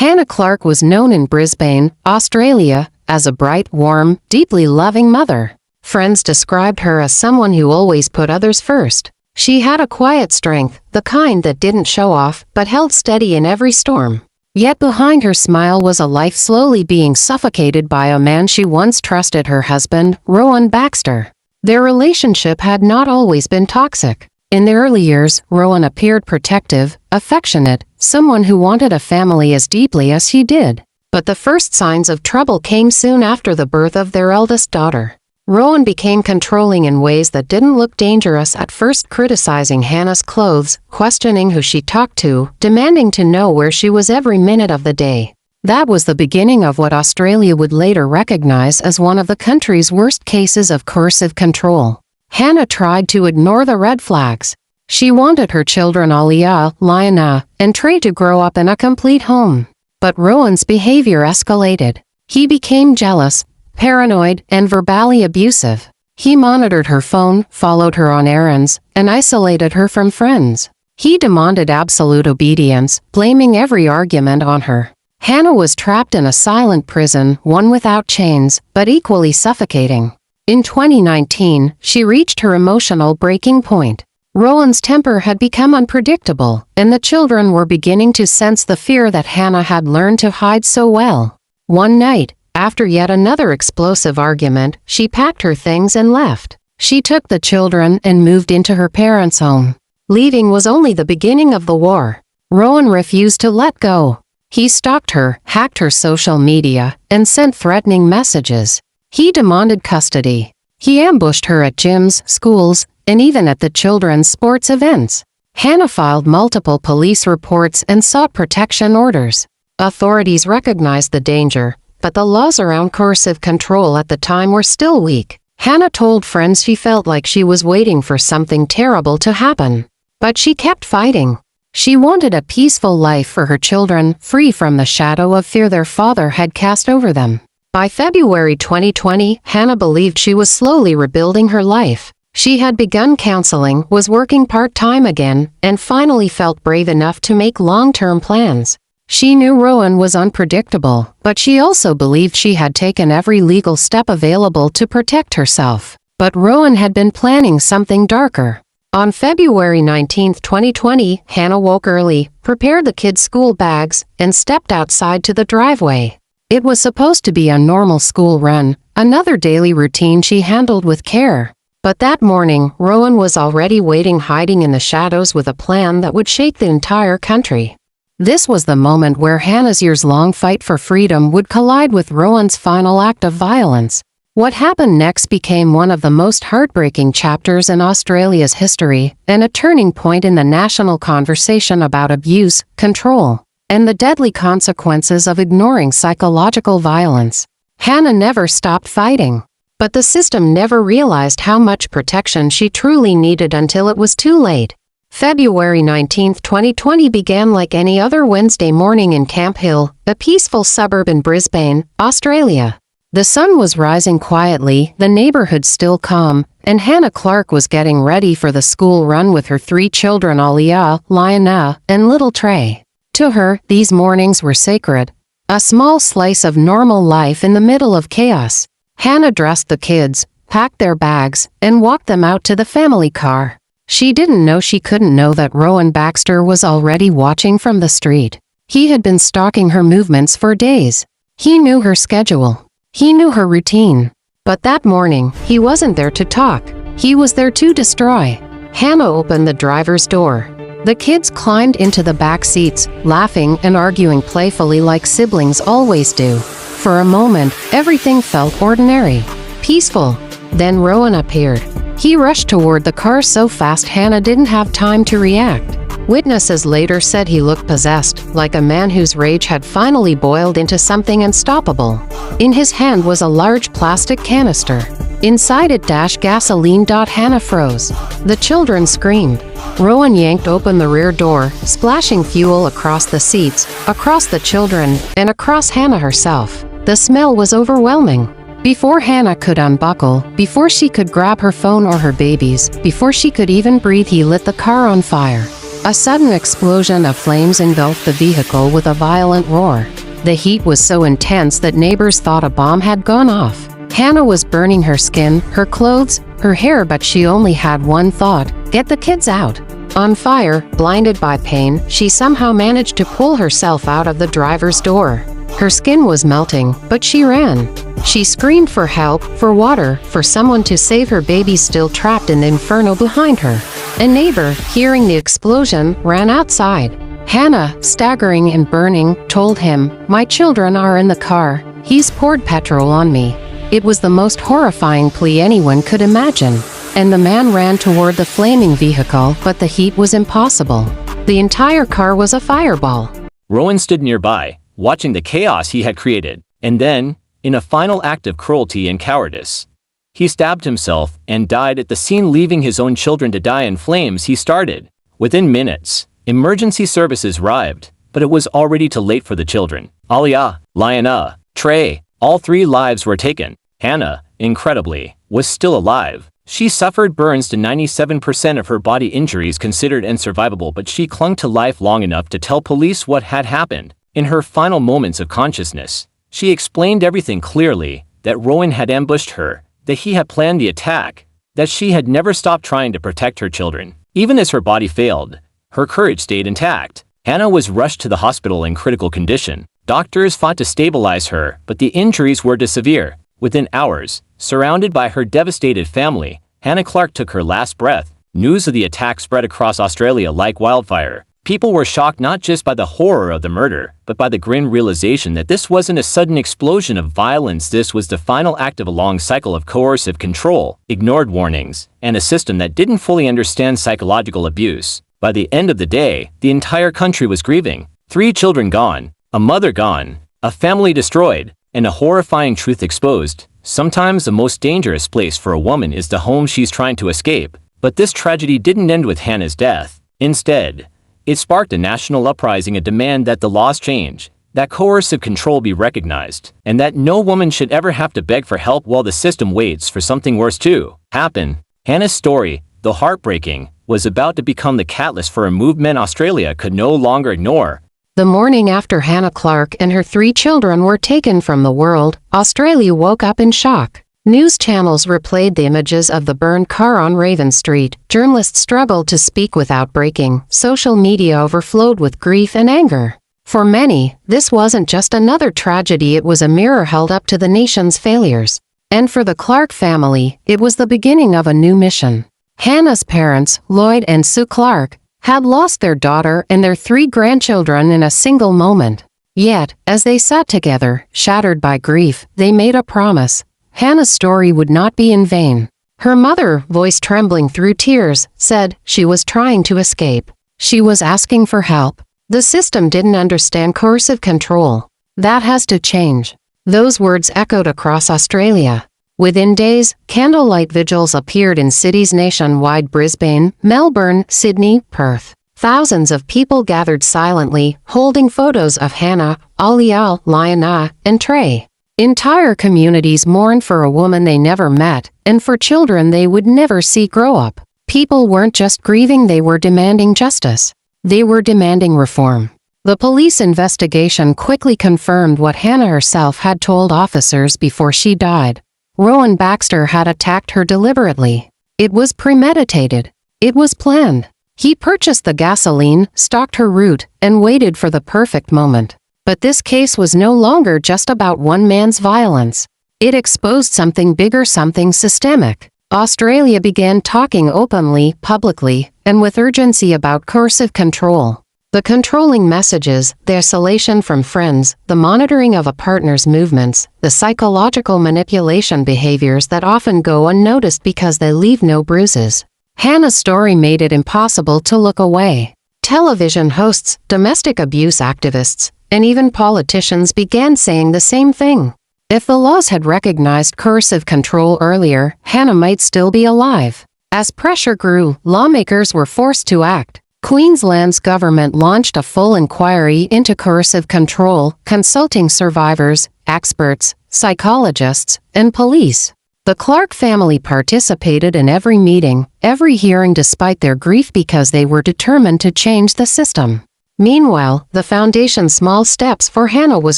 Hannah Clarke was known in Brisbane, Australia, as a bright, warm, deeply loving mother. Friends described her as someone who always put others first. She had a quiet strength, the kind that didn't show off, but held steady in every storm. Yet behind her smile was a life slowly being suffocated by a man she once trusted, her husband, Rowan Baxter. Their relationship had not always been toxic. In the early years, Rowan appeared protective, affectionate, someone who wanted a family as deeply as he did. But the first signs of trouble came soon after the birth of their eldest daughter. Rowan became controlling in ways that didn't look dangerous at first, criticizing Hannah's clothes, questioning who she talked to, demanding to know where she was every minute of the day. That was the beginning of what Australia would later recognize as one of the country's worst cases of coercive control. Hannah tried to ignore the red flags. She wanted her children Alia, Lyanna, and Trey to grow up in a complete home. But Rowan's behavior escalated. He became jealous, paranoid, and verbally abusive. He monitored her phone, followed her on errands, and isolated her from friends. He demanded absolute obedience, blaming every argument on her. Hannah was trapped in a silent prison, one without chains, but equally suffocating. In 2019, she reached her emotional breaking point. Rowan's temper had become unpredictable, and the children were beginning to sense the fear that Hannah had learned to hide so well. One night, after yet another explosive argument, she packed her things and left. She took the children and moved into her parents' home. Leaving was only the beginning of the war. Rowan refused to let go. He stalked her, hacked her social media, and sent threatening messages. He demanded custody. He ambushed her at gyms, schools, and even at the children's sports events. Hannah filed multiple police reports and sought protection orders. Authorities recognized the danger, but the laws around coercive control at the time were still weak. Hannah told friends she felt like she was waiting for something terrible to happen. But she kept fighting. She wanted a peaceful life for her children, free from the shadow of fear their father had cast over them. By February 2020, Hannah believed she was slowly rebuilding her life. She had begun counseling, was working part-time again, and finally felt brave enough to make long-term plans. She knew Rowan was unpredictable, but she also believed she had taken every legal step available to protect herself. But Rowan had been planning something darker. On February 19, 2020, Hannah woke early, prepared the kids' school bags, and stepped outside to the driveway. It was supposed to be a normal school run, another daily routine she handled with care. But that morning, Rowan was already waiting, hiding in the shadows with a plan that would shake the entire country. This was the moment where Hannah's years-long fight for freedom would collide with Rowan's final act of violence. What happened next became one of the most heartbreaking chapters in Australia's history, and a turning point in the national conversation about abuse, control, and the deadly consequences of ignoring psychological violence. Hannah never stopped fighting. But the system never realized how much protection she truly needed until it was too late. February 19, 2020 began like any other Wednesday morning in Camp Hill, a peaceful suburb in Brisbane, Australia. The sun was rising quietly, the neighborhood still calm, and Hannah Clarke was getting ready for the school run with her 3 children Alia, Lyanna, and little Trey. To her, these mornings were sacred, a small slice of normal life in the middle of chaos. Hannah dressed the kids, packed their bags, and walked them out to the family car. She didn't know she couldn't know that Rowan Baxter was already watching from the street. He had been stalking her movements for days. He knew her schedule. He knew her routine. But that morning, he wasn't there to talk. He was there to destroy. Hannah opened the driver's door. The kids climbed into the back seats, laughing and arguing playfully like siblings always do. For a moment, everything felt ordinary, peaceful. Then Rowan appeared. He rushed toward the car so fast Hannah didn't have time to react. Witnesses later said he looked possessed, like a man whose rage had finally boiled into something unstoppable. In his hand was a large plastic canister. Inside it dashed gasoline. Hannah froze. The children screamed. Rowan yanked open the rear door, splashing fuel across the seats, across the children, and across Hannah herself. The smell was overwhelming. Before Hannah could unbuckle, before she could grab her phone or her babies, before she could even breathe, he lit the car on fire. A sudden explosion of flames engulfed the vehicle with a violent roar. The heat was so intense that neighbors thought a bomb had gone off. Hannah was burning her skin, her clothes, her hair, but she only had one thought: get the kids out. On fire, blinded by pain, she somehow managed to pull herself out of the driver's door. Her skin was melting, but she ran. She screamed for help, for water, for someone to save her baby still trapped in the inferno behind her. A neighbor, hearing the explosion, ran outside. Hannah, staggering and burning, told him, "My children are in the car. He's poured petrol on me." It was the most horrifying plea anyone could imagine. And the man ran toward the flaming vehicle, but the heat was impossible. The entire car was a fireball. Rowan stood nearby, watching the chaos he had created, and then, in a final act of cruelty and cowardice, he stabbed himself and died at the scene, leaving his own children to die in flames he started. Within minutes, emergency services arrived, but it was already too late for the children. Alia, Liana, Trey, all 3 lives were taken. Hannah, incredibly, was still alive. She suffered burns to 97% of her body, injuries considered unsurvivable, but she clung to life long enough to tell police what had happened. In her final moments of consciousness, she explained everything clearly: that Rowan had ambushed her, that he had planned the attack, that she had never stopped trying to protect her children. Even as her body failed, her courage stayed intact. Hannah was rushed to the hospital in critical condition. Doctors fought to stabilize her, but the injuries were too severe. Within hours, surrounded by her devastated family, Hannah Clarke took her last breath. News of the attack spread across Australia like wildfire. People were shocked not just by the horror of the murder, but by the grim realization that this wasn't a sudden explosion of violence. This was the final act of a long cycle of coercive control, ignored warnings, and a system that didn't fully understand psychological abuse. By the end of the day, the entire country was grieving. 3 children gone, a mother gone, a family destroyed, and a horrifying truth exposed. Sometimes the most dangerous place for a woman is the home she's trying to escape. But this tragedy didn't end with Hannah's death. Instead, it sparked a national uprising, a demand that the laws change, that coercive control be recognized, and that no woman should ever have to beg for help while the system waits for something worse to happen. Hannah's story, though heartbreaking, was about to become the catalyst for a movement Australia could no longer ignore. The morning after Hannah Clarke and her 3 children were taken from the world, Australia woke up in shock. News channels replayed the images of the burned car on Raven Street. Journalists struggled to speak without breaking. Social media overflowed with grief and anger. For many, this wasn't just another tragedy, it was a mirror held up to the nation's failures. And for the Clarke family, it was the beginning of a new mission. Hannah's parents, Lloyd and Sue Clarke, had lost their daughter and their 3 grandchildren in a single moment. Yet, as they sat together, shattered by grief, they made a promise. Hannah's story would not be in vain. Her mother, voice trembling through tears, said she was trying to escape. She was asking for help. The system didn't understand coercive control. That has to change. Those words echoed across Australia. Within days, candlelight vigils appeared in cities nationwide: Brisbane, Melbourne, Sydney, Perth. Thousands of people gathered silently, holding photos of Hannah, Alia, Liana, and Trey. Entire communities mourned for a woman they never met, and for children they would never see grow up. People weren't just grieving, they were demanding justice. They were demanding reform. The police investigation quickly confirmed what Hannah herself had told officers before she died. Rowan Baxter had attacked her deliberately. It was premeditated. It was planned. He purchased the gasoline, stalked her route, and waited for the perfect moment. But this case was no longer just about one man's violence. It exposed something bigger, something systemic. Australia began talking openly, publicly, and with urgency about coercive control. The controlling messages, the isolation from friends, the monitoring of a partner's movements, the psychological manipulation behaviors that often go unnoticed because they leave no bruises. Hannah's story made it impossible to look away. Television hosts, domestic abuse activists, and even politicians began saying the same thing. If the laws had recognized coercive control earlier, Hannah might still be alive. As pressure grew, lawmakers were forced to act. Queensland's government launched a full inquiry into coercive control, consulting survivors, experts, psychologists, and police. The Clarke family participated in every meeting, every hearing despite their grief because they were determined to change the system. Meanwhile, the foundation Small Steps for Hannah was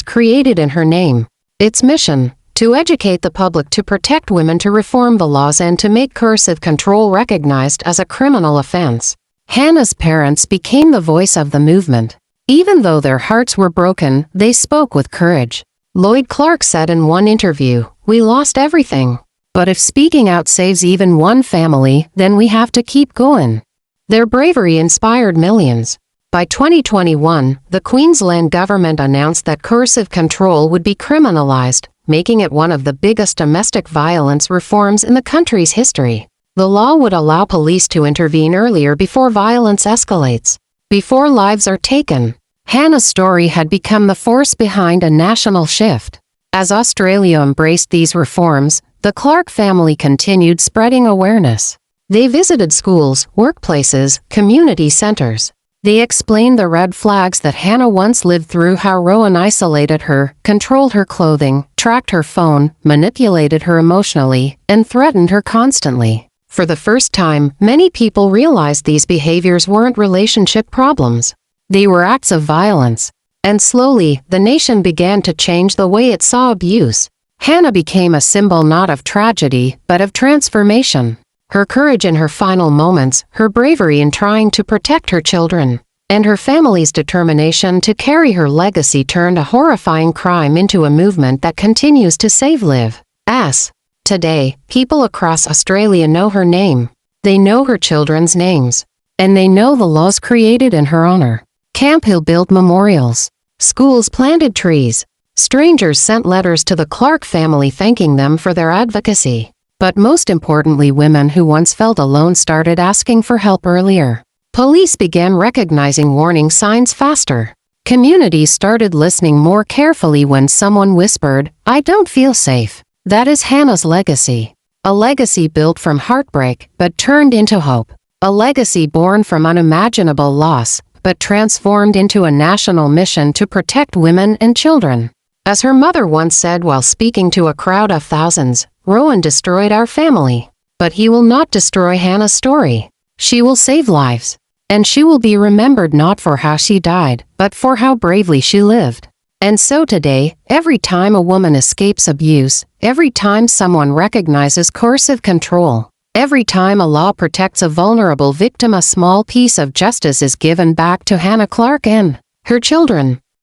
created in her name. Its mission: to educate the public, to protect women, to reform the laws, and to make coercive control recognized as a criminal offense. Hannah's parents became the voice of the movement. Even though their hearts were broken, they spoke with courage. Lloyd Clark said in one interview, "We lost everything. But if speaking out saves even one family, then we have to keep going." Their bravery inspired millions. By 2021, the Queensland government announced that coercive control would be criminalized, making it one of the biggest domestic violence reforms in the country's history. The law would allow police to intervene earlier before violence escalates, before lives are taken. Hannah's story had become the force behind a national shift. As Australia embraced these reforms, the Clarke family continued spreading awareness. They visited schools, workplaces, community centers. They explained the red flags that Hannah once lived through: how Rowan isolated her, controlled her clothing, tracked her phone, manipulated her emotionally, and threatened her constantly. For the first time, many people realized these behaviors weren't relationship problems. They were acts of violence. And slowly, the nation began to change the way it saw abuse. Hannah became a symbol not of tragedy, but of transformation. Her courage in her final moments, her bravery in trying to protect her children, and her family's determination to carry her legacy turned a horrifying crime into a movement that continues to save lives. Today, people across Australia know her name. They know her children's names. And they know the laws created in her honor. Camp Hill built memorials. Schools planted trees. Strangers sent letters to the Clarke family thanking them for their advocacy. But most importantly, women who once felt alone started asking for help earlier. Police began recognizing warning signs faster. Communities started listening more carefully when someone whispered, "I don't feel safe." That is Hannah's legacy. A legacy built from heartbreak, but turned into hope. A legacy born from unimaginable loss, but transformed into a national mission to protect women and children. As her mother once said while speaking to a crowd of thousands, "Rowan destroyed our family. But he will not destroy Hannah's story. She will save lives. And she will be remembered not for how she died, but for how bravely she lived." And so today, every time a woman escapes abuse, every time someone recognizes coercive control, every time a law protects a vulnerable victim, a small piece of justice is given back to Hannah Clarke and her children.